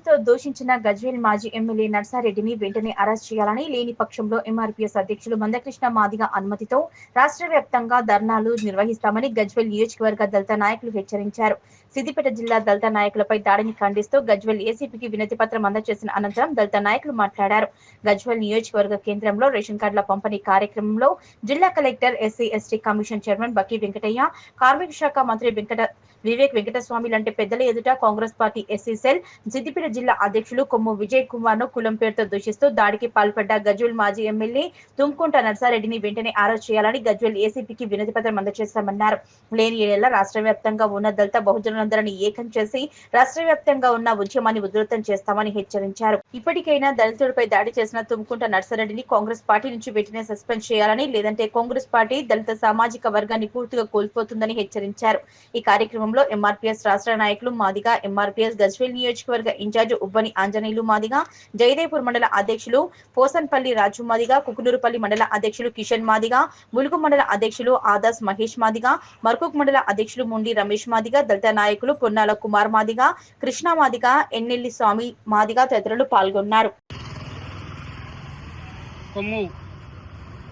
పేరుతో దూషించిన గజ్వేల్ మాజీ ఎమ్మెల్యే నర్సారెడ్డిని వెంటనే అరెస్ట్ చేయాలని, లేని పక్షంలో ఎంఆర్పీఎస్ అధ్యక్షులు మందకృష్ణ మాదిగ అనుమతితో రాష్ట్ర వ్యాప్తంగా ధర్నాలు నిర్వహిస్తామని గజ్వేల్ నియోజకవర్గ దళిత నాయకులు హెచ్చరించారు. సిద్దిపేట జిల్లా దళిత నాయకులపై దాడిని ఖండిస్తూ గజ్వేల్ ఏసీపీకి వినతి పత్రం అందజేసిన అనంతరం దళిత నాయకులు మాట్లాడారు. గజ్వేల్ నియోజకవర్గ కేంద్రంలో రేషన్ కార్డుల పంపిణీ కార్యక్రమంలో జిల్లా collector, SC ST commission chairman బక్కి వెంకటయ్య, కార్మిక శాఖ మంత్రి వివేక్ వెంకటస్వామి లాంటి పెద్దల ఎదుట Congress party SC cell Siddipet జిల్లా అధ్యక్షులు కొమ్ము విజయ్ కుమార్ ను కులం పేరుతో దూషిస్తూ దాడికి పాల్పడ్డ గజ్వేల్ మాజీ ఎమ్మెల్యే తుమ్కుంట నర్సారెడ్డిని వెంటనే అరెస్ట్ చేయాలని గజ్వేల్ ఏసీపీకి వినతి పత్రం అందజేస్తామన్నారు. లేని ఏళ్ల రాష్ట్ర వ్యాప్తంగా ఉన్న దళిత బహుజనులందరినీ ఏకం చేసి రాష్ట్ర వ్యాప్తంగా ఉన్న ఉద్యమాన్ని ఉధృతం చేస్తామని హెచ్చరించారు. ఇప్పటికైనా దళితుడిపై దాడి చేసిన తుమ్కుంట నర్సారెడ్డిని కాంగ్రెస్ పార్టీ నుంచి వెంటనే సస్పెండ్ చేయాలని, లేదంటే కాంగ్రెస్ పార్టీ దళిత సామాజిక వర్గాన్ని పూర్తిగా కోల్పోతుందని హెచ్చరించారు. ఈ కార్యక్రమంలో ఎంఆర్పీఎస్ రాష్ట్ర నాయకులు మాదిగ, ఎంఆర్పీఎస్ గజ్వేల్ నియోజకవర్గ ఇన్ఛార్జ్ ఉబ్బని ఆంజనేయులు మాదిగ, జయదేపూర్ మండల అధ్యక్షులు పోసన్పల్లి రాజు మాదిగ, కుకునూరుపల్లి మండల అధ్యక్షులు కిషన్ మాదిగ, ములుగు మండల అధ్యక్షులు ఆదాస్ మహేష్ మాదిగ, మర్కూక్ మండల అధ్యక్షులు ముండి రమేష్ మాదిగ, దళిత నాయకులు పొన్నాల కుమార్ మాదిగ, కృష్ణ మాదిగ, ఎన్నెల్లి స్వామి మాదిగ తదితరులు పాల్గొన్నారు. కొమ్ము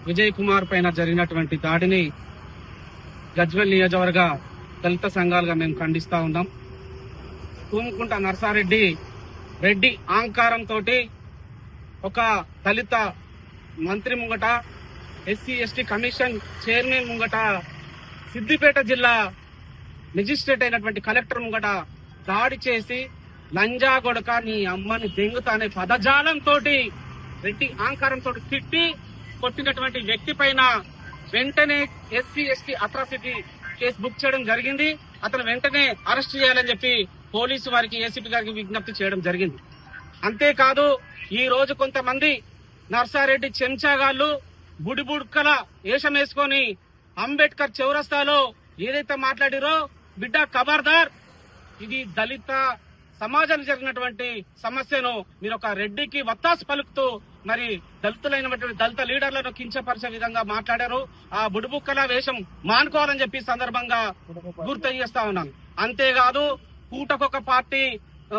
విజయ్ కుమార్ పైన జరిగినటువంటి దాడిని గజ్వేల్ నియోజకవర్గ దళిత సంఘాలుగా మేము ఖండిస్తా ఉన్నాం. తూముకుంట నర్సారెడ్డి రెడ్డి అహంకారంతో ఒక దళిత మంత్రి ముంగట, ఎస్సీ ఎస్టీ కమిషన్ చైర్మన్ ముంగట, సిద్దిపేట జిల్లా మెజిస్ట్రేట్ అయినటువంటి కలెక్టర్ ముంగట దాడి చేసి లంజా గొడక నీ అమ్మని దెంగుతా అనే పదజాలంతో రెడ్డి అహంకారంతో తిట్టి కొట్టినటువంటి వ్యక్తి పైన వెంటనే SC ST atrocity case book చేయడం జరిగింది. అతను వెంటనే అరెస్ట్ చేయాలని చెప్పి పోలీసు వారికి, ఏసీపీ గారికి విజ్ఞప్తి చేయడం జరిగింది. అంతేకాదు, ఈ రోజు కొంతమంది నర్సారెడ్డి చెంచాగాళ్లు బుడిబుడ్కల వేషం వేసుకొని అంబేద్కర్ చౌరస్తాలో ఏదైతే మాట్లాడిరో, బిడ్డ ఖబర్దార్, ఇది దళిత సమాజానికి జరిగినటువంటి సమస్యను మీరు ఒక రెడ్డికి వత్తాసు పలుకుతూ మరి దళితులైనటువంటి దళిత లీడర్లను కించపరిచే విధంగా మాట్లాడారు. ఆ బుడిబుక్కల వేషం మానుకోవాలని చెప్పి సందర్భంగా గుర్తు చేస్తా ఉన్నాను. అంతేకాదు, పూటకొక పార్టీ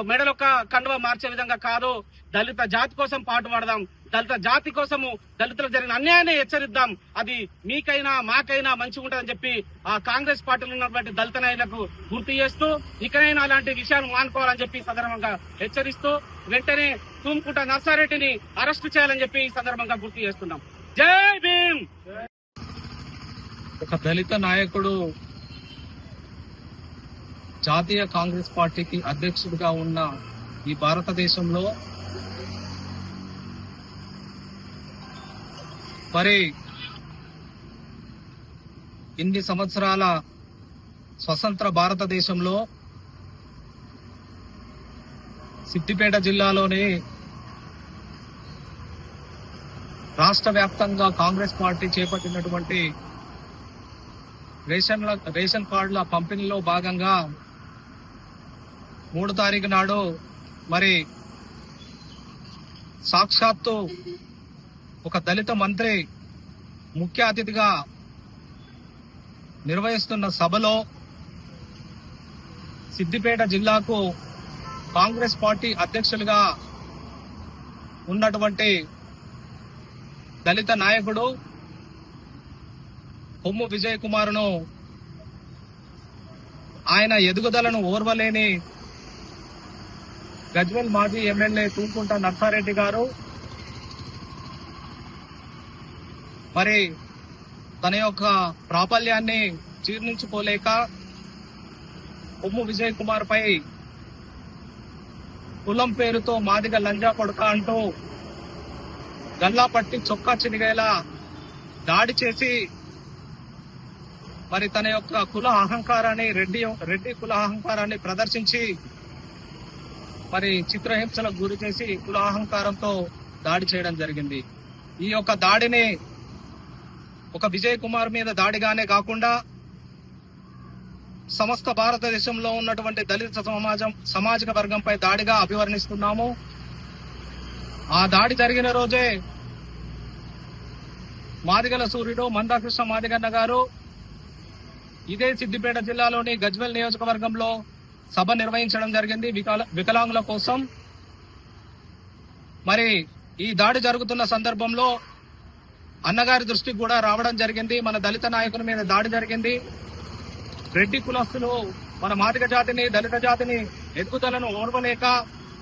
మెడలొక కండువ మార్చే విధంగా కాదు, దళిత జాతి కోసం పాటుపడదాం, దళిత జాతి కోసము దళితులకు జరిగిన అన్యాయాన్ని హెచ్చరిద్దాం. అది మీకైనా మాకైనా మంచిగా ఉంటుందని చెప్పి ఆ కాంగ్రెస్ పార్టీలో ఉన్నటువంటి దళిత నాయకులకు గుర్తు చేస్తూ ఇకనైనా అలాంటి విషయాలు మానుకోవాలని చెప్పి సందర్భంగా హెచ్చరిస్తూ వెంటనే తుమ్కుంట నర్సారెడ్డిని అరెస్టు చేయాలని చెప్పి ఈ సందర్భంగా గుర్తు చేస్తున్నాం. జై భీమ్. ఒక దళిత నాయకుడు జాతీయ కాంగ్రెస్ పార్టీకి అధ్యక్షుడిగా ఉన్న ఈ భారతదేశంలో మరి ఇన్ని సంవత్సరాల స్వతంత్ర భారతదేశంలో సిద్దిపేట జిల్లాలోని రాష్ట్ర వ్యాప్తంగా కాంగ్రెస్ పార్టీ చేపట్టినటువంటి రేషన్ కార్డుల పంపిణీలో భాగంగా 3 తారీఖు నాడు మరి సాక్షాత్తు ఒక దళిత మంత్రి ముఖ్య అతిథిగా నిర్వహిస్తున్న సభలో సిద్దిపేట జిల్లాకు కాంగ్రెస్ పార్టీ అధ్యక్షులుగా ఉన్నటువంటి దళిత నాయకుడు కొమ్ము విజయ్ కుమార్ను ఆయన ఎదుగుదలను ఓర్వలేని గజ్వేల్ మాజీ ఎమ్మెల్యే తూముకుంట నర్సారెడ్డి గారు మరి తన యొక్క ప్రాబల్యాన్ని జీర్ణించుకోలేక కొమ్ము విజయ్ కుమార్ పై కులం పేరుతో మాదిగ లంజా కొడక అంటూ గల్లా పట్టి చొక్కా చినిగేలా దాడి చేసి మరి తన యొక్క కుల అహంకారాన్ని రెడ్డి కుల అహంకారాన్ని ప్రదర్శించి మరి చిత్రహింసలకు గురి చేసి కుల అహంకారంతో దాడి చేయడం జరిగింది. ఈ యొక్క దాడిని ఒక విజయ్ కుమార్ మీద దాడిగానే కాకుండా సమస్త భారతదేశంలో ఉన్నటువంటి దళిత సామాజిక వర్గంపై దాడిగా అభివర్ణిస్తున్నాము. ఆ దాడి జరిగిన రోజే మాదిగల సూర్యుడు మందాకృష్ణ మాదిగన్న గారు ఇదే సిద్దిపేట జిల్లాలోని గజ్వేల్ నియోజకవర్గంలో సభ నిర్వహించడం జరిగింది వికలాంగుల కోసం. మరి ఈ దాడి జరుగుతున్న సందర్భంలో అన్నగారి దృష్టికి కూడా రావడం జరిగింది. మన దళిత నాయకుల మీద దాడి జరిగింది. రెడ్డి కులస్తులు మన మాదిగ జాతిని, దళిత జాతిని ఎదుగుదలను ఓర్వలేక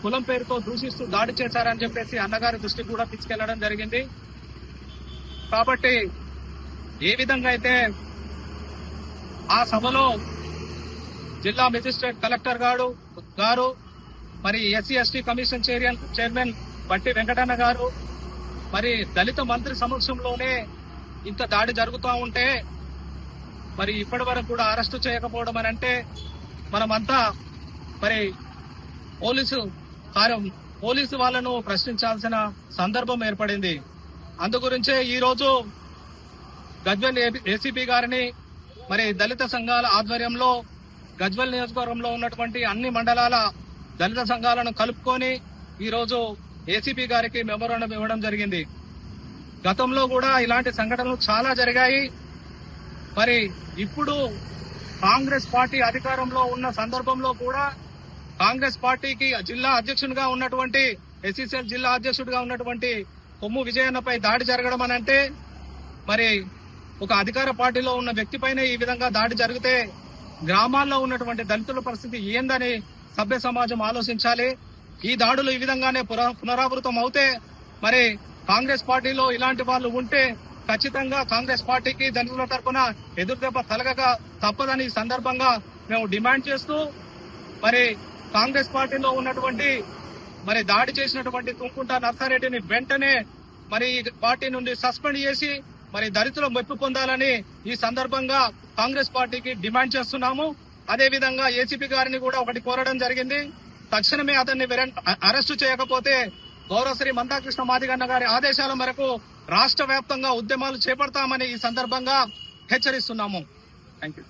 కులం పేరుతో దూషిస్తూ దాడి చేశారని చెప్పేసి అన్నగారి దృష్టికి కూడా తీసుకెళ్లడం జరిగింది. కాబట్టి ఏ విధంగా అయితే ఆ సభలో జిల్లా మెజిస్ట్రేట్ కలెక్టర్ గారు మరి ఎస్సీ ఎస్టీ కమిషన్ చైర్మన్ బట్టి వెంకటన్న గారు మరి దళిత మంత్రి సమక్షంలోనే ఇంత దాడి జరుగుతూ ఉంటే మరి ఇప్పటి వరకు కూడా అరెస్టు చేయకపోవడం అని అంటే మనమంతా మరి పోలీసు వాళ్ళను ప్రశ్నించాల్సిన సందర్భం ఏర్పడింది. అందుగురించే ఈ రోజు గజ్వేల్ ఏసీపీ గారిని మరి దళిత సంఘాల ఆధ్వర్యంలో గజ్వేల్ నియోజకవర్గంలో ఉన్నటువంటి అన్ని మండలాల దళిత సంఘాలను కలుపుకొని ఈ రోజు ఏసీపీ గారికి మెమోరాండం ఇవ్వడం జరిగింది. గతంలో కూడా ఇలాంటి సంఘటనలు చాలా జరిగాయి. మరి ఇప్పుడు కాంగ్రెస్ పార్టీ అధికారంలో ఉన్న సందర్భంలో కూడా కాంగ్రెస్ పార్టీకి జిల్లా అధ్యక్షుడిగా ఉన్నటువంటి ఎస్సీసీఎల్ జిల్లా అధ్యక్షుడిగా ఉన్నటువంటి కొమ్ము విజయన్నపై దాడి జరగడం అని అంటే మరి ఒక అధికార పార్టీలో ఉన్న వ్యక్తిపైనే ఈ విధంగా దాడి జరిగితే గ్రామాల్లో ఉన్నటువంటి దళితుల పరిస్థితి ఏందని సభ్య సమాజం ఆలోచించాలి. ఈ దాడులు ఈ విధంగానే పునరావృతం అవుతే మరి కాంగ్రెస్ పార్టీలో ఇలాంటి వాళ్ళు ఉంటే ఖచ్చితంగా కాంగ్రెస్ పార్టీకి దళితుల తరఫున ఎదురుదెబ్బ తలగక తప్పదని ఈ సందర్భంగా మేము డిమాండ్ చేస్తూ మరి కాంగ్రెస్ పార్టీలో ఉన్నటువంటి మరి దాడి చేసినటువంటి తుంకుంట నర్సారెడ్డిని వెంటనే మరి పార్టీ నుండి సస్పెండ్ చేసి మరి దళితుల మెప్పు పొందాలని ఈ సందర్భంగా కాంగ్రెస్ పార్టీకి డిమాండ్ చేస్తున్నాము. అదే విధంగా ఏసీపీ గారిని కూడా ఒకటి కోరడం జరిగింది. తక్షణమే అతన్ని అరెస్టు చేయకపోతే గౌరవశ్రీ మందాకృష్ణ మాదిగన్న గారి ఆదేశాల మేరకు రాష్ట్ర వ్యాప్తంగా ఉద్యమాలు చేపడతామని ఈ సందర్భంగా హెచ్చరిస్తున్నాము. Thank you.